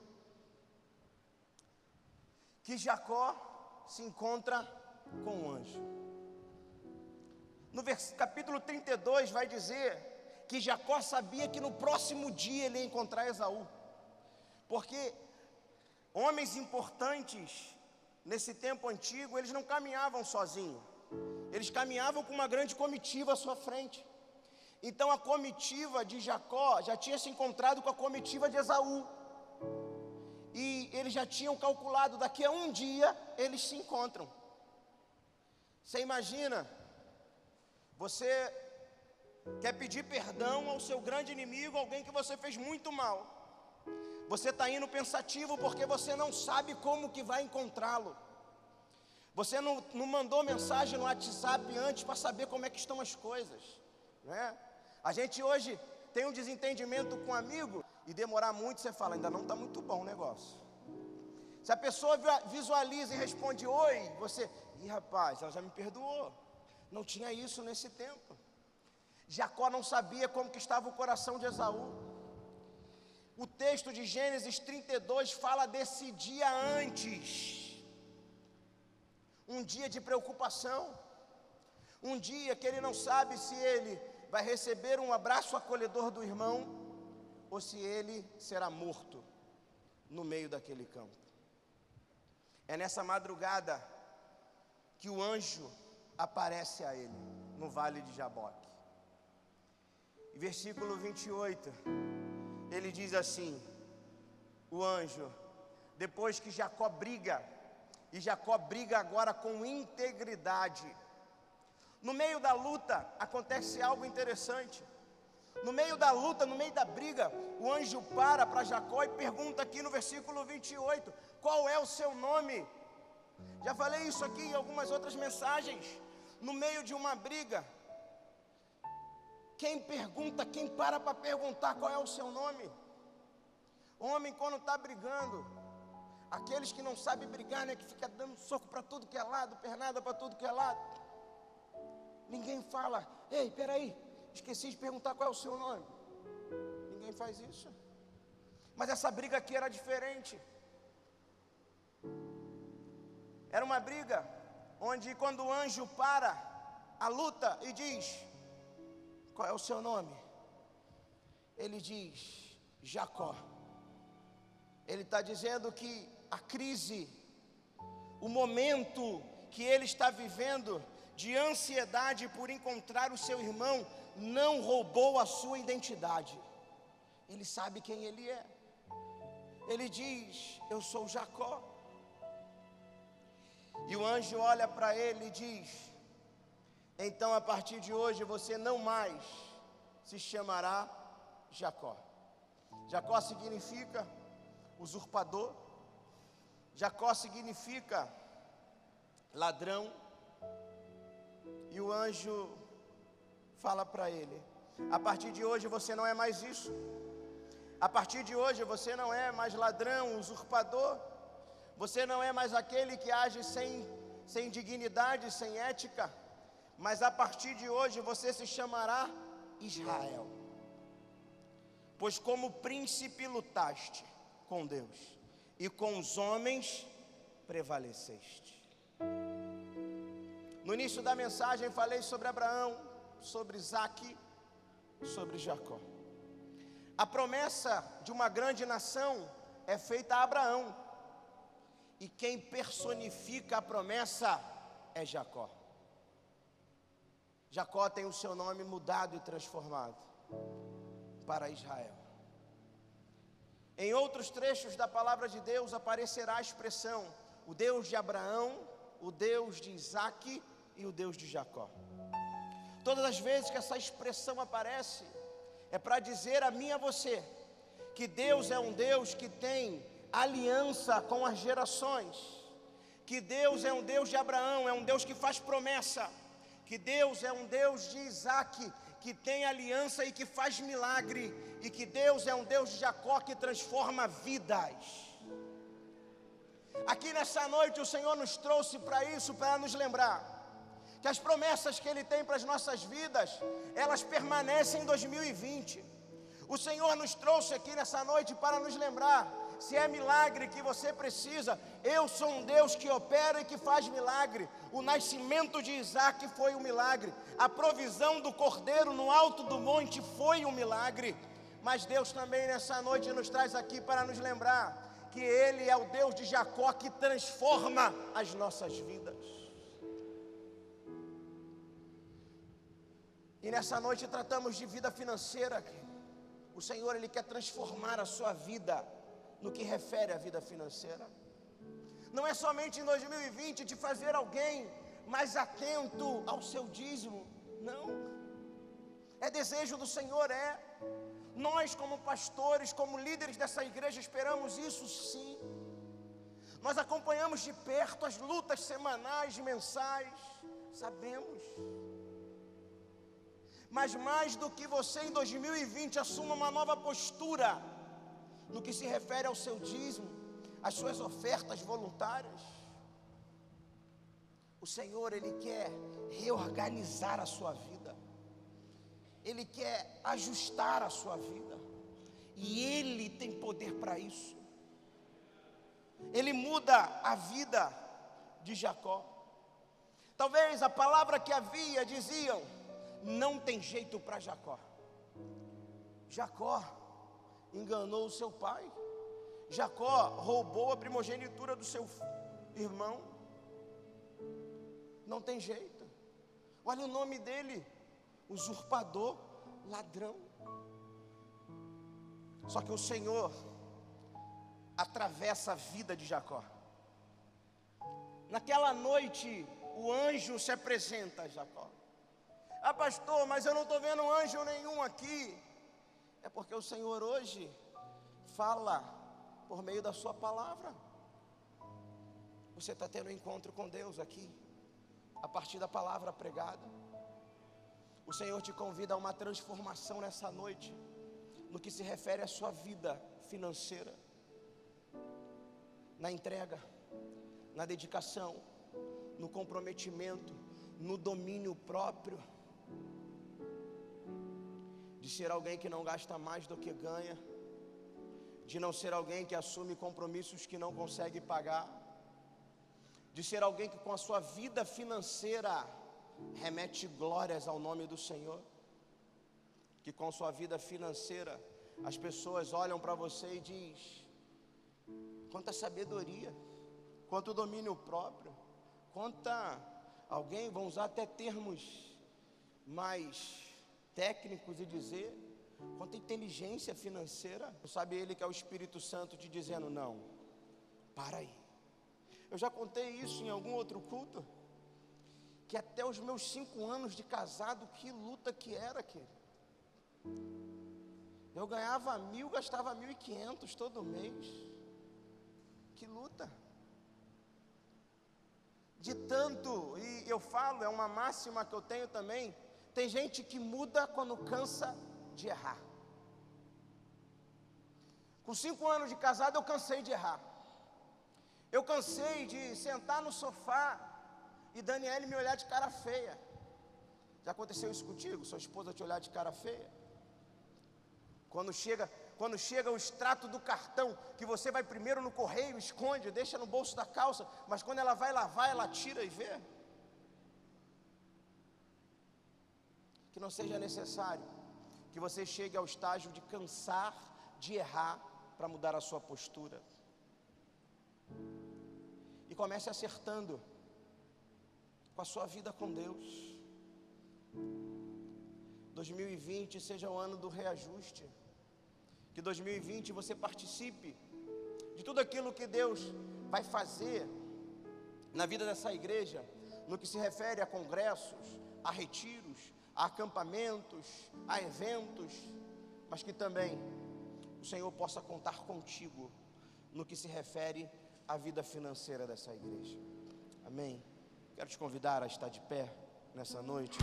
que Jacó se encontra com o anjo. No capítulo 32 vai dizer que Jacó sabia que no próximo dia ele ia encontrar Esaú, porque homens importantes nesse tempo antigo, eles não caminhavam sozinhos, eles caminhavam com uma grande comitiva à sua frente. Então a comitiva de Jacó já tinha se encontrado com a comitiva de Esaú, e eles já tinham calculado, daqui a um dia eles se encontram. Você imagina, você quer pedir perdão ao seu grande inimigo, alguém que você fez muito mal. Você está indo pensativo porque você não sabe como que vai encontrá-lo. Você não mandou mensagem no WhatsApp antes para saber como é que estão as coisas, né? A gente hoje tem um desentendimento com um amigo e demorar muito, você fala, ainda não está muito bom o negócio. Se a pessoa visualiza e responde oi, você, rapaz, ela já me perdoou. Não tinha isso nesse tempo. Jacó não sabia como que estava o coração de Esaú. O texto de Gênesis 32 fala desse dia antes, um dia de preocupação, um dia que ele não sabe se ele vai receber um abraço acolhedor do irmão, ou se ele será morto no meio daquele campo. É nessa madrugada que o anjo aparece a ele, no vale de Jaboque. E versículo 28, ele diz assim, o anjo, depois que Jacó briga, e Jacó briga agora com integridade. No meio da luta, acontece algo interessante. No meio da luta, no meio da briga, o anjo para Jacó e pergunta aqui no versículo 28, qual é o seu nome? Já falei isso aqui em algumas outras mensagens. No meio de uma briga, quem para perguntar qual é o seu nome? Homem, quando está brigando, aqueles que não sabem brigar, né, que fica dando soco para tudo que é lado, pernada para tudo que é lado, ninguém fala, ei, peraí, esqueci de perguntar qual é o seu nome. Ninguém faz isso. Mas essa briga aqui era diferente. Era uma briga onde quando o anjo para a luta e diz, qual é o seu nome? Ele diz, Jacó. Ele está dizendo que a crise, o momento que ele está vivendo de ansiedade por encontrar o seu irmão, não roubou a sua identidade. Ele sabe quem ele é. Ele diz, eu sou Jacó. E o anjo olha para ele e diz, então a partir de hoje você não mais se chamará Jacó. Jacó significa usurpador. Jacó significa ladrão. E o anjo fala para ele, a partir de hoje você não é mais isso. A partir de hoje você não é mais ladrão, usurpador. Você não é mais aquele que age sem dignidade, sem ética. Mas a partir de hoje você se chamará Israel. Pois como príncipe lutaste com Deus, e com os homens prevaleceste. No início da mensagem falei sobre Abraão, sobre Isaque, sobre Jacó. A promessa de uma grande nação é feita a Abraão, e quem personifica a promessa é Jacó. Jacó tem o seu nome mudado e transformado para Israel. Em outros trechos da palavra de Deus aparecerá a expressão, o Deus de Abraão, o Deus de Isaque e o Deus de Jacó. Todas as vezes que essa expressão aparece, é para dizer a mim e a você, que Deus é um Deus que tem aliança com as gerações, que Deus é um Deus de Abraão, é um Deus que faz promessa, que Deus é um Deus de Isaque, que tem aliança e que faz milagre, e que Deus é um Deus de Jacó que transforma vidas. Aqui nessa noite o Senhor nos trouxe para isso, para nos lembrar que as promessas que Ele tem para as nossas vidas, elas permanecem em 2020. O Senhor nos trouxe aqui nessa noite para nos lembrar, se é milagre que você precisa, eu sou um Deus que opera e que faz milagre. O nascimento de Isaac foi um milagre, a provisão do cordeiro no alto do monte foi um milagre. Mas Deus também nessa noite nos traz aqui para nos lembrar que Ele é o Deus de Jacó que transforma as nossas vidas. E nessa noite tratamos de vida financeira. O Senhor, Ele quer transformar a sua vida no que refere à vida financeira. Não é somente em 2020 de fazer alguém mais atento ao seu dízimo, não. É desejo do Senhor, é. Nós como pastores, como líderes dessa igreja, esperamos isso sim. Nós acompanhamos de perto as lutas semanais, mensais, sabemos. Mas mais do que você em 2020 assuma uma nova postura no que se refere ao seu dízimo, às suas ofertas voluntárias. O Senhor, Ele quer reorganizar a sua vida. Ele quer ajustar a sua vida. E Ele tem poder para isso. Ele muda a vida de Jacó. Talvez a palavra que havia diziam: não tem jeito para Jacó. Jacó enganou o seu pai. Jacó roubou a primogenitura do seu irmão. Não tem jeito. Olha o nome dele: usurpador, ladrão. Só que o Senhor atravessa a vida de Jacó. Naquela noite, o anjo se apresenta a Jacó. Ah, pastor, mas eu não estou vendo anjo nenhum aqui. É porque o Senhor hoje fala por meio da sua palavra. Você está tendo um encontro com Deus aqui, a partir da palavra pregada. O Senhor te convida a uma transformação nessa noite, no que se refere à sua vida financeira, na entrega, na dedicação, no comprometimento, no domínio próprio, de ser alguém que não gasta mais do que ganha, de não ser alguém que assume compromissos que não consegue pagar, de ser alguém que com a sua vida financeira remete glórias ao nome do Senhor, que com sua vida financeira as pessoas olham para você e diz: quanta sabedoria, quanto domínio próprio, quanta, alguém, vão usar até termos mais técnicos e dizer, quanta inteligência financeira. Sabe ele que é o Espírito Santo te dizendo: não, para aí. Eu já contei isso em algum outro culto, que até os meus 5 anos de casado, que luta que era aquele. Eu ganhava 1.000, gastava 1.500 todo mês. Que luta. De tanto, e eu falo, é uma máxima que eu tenho também, tem gente que muda quando cansa de errar. Com 5 anos de casado eu cansei de errar. Eu cansei de sentar no sofá e Daniele me olhar de cara feia. Já aconteceu isso contigo? Sua esposa te olhar de cara feia? Quando chega o extrato do cartão, que você vai primeiro no correio, esconde, deixa no bolso da calça, mas quando ela vai lavar, ela tira e vê. Que não seja necessário que você chegue ao estágio de cansar de errar para mudar a sua postura. E comece acertando com a sua vida com Deus. 2020 seja o ano do reajuste. Que 2020 você participe de tudo aquilo que Deus vai fazer na vida dessa igreja, no que se refere a congressos, a retiros, a acampamentos, a eventos, mas que também o Senhor possa contar contigo no que se refere à vida financeira dessa igreja. Amém? Quero te convidar a estar de pé nessa noite.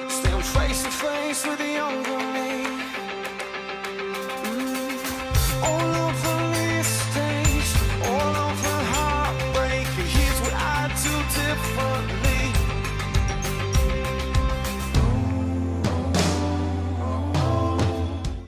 Stay on trace Only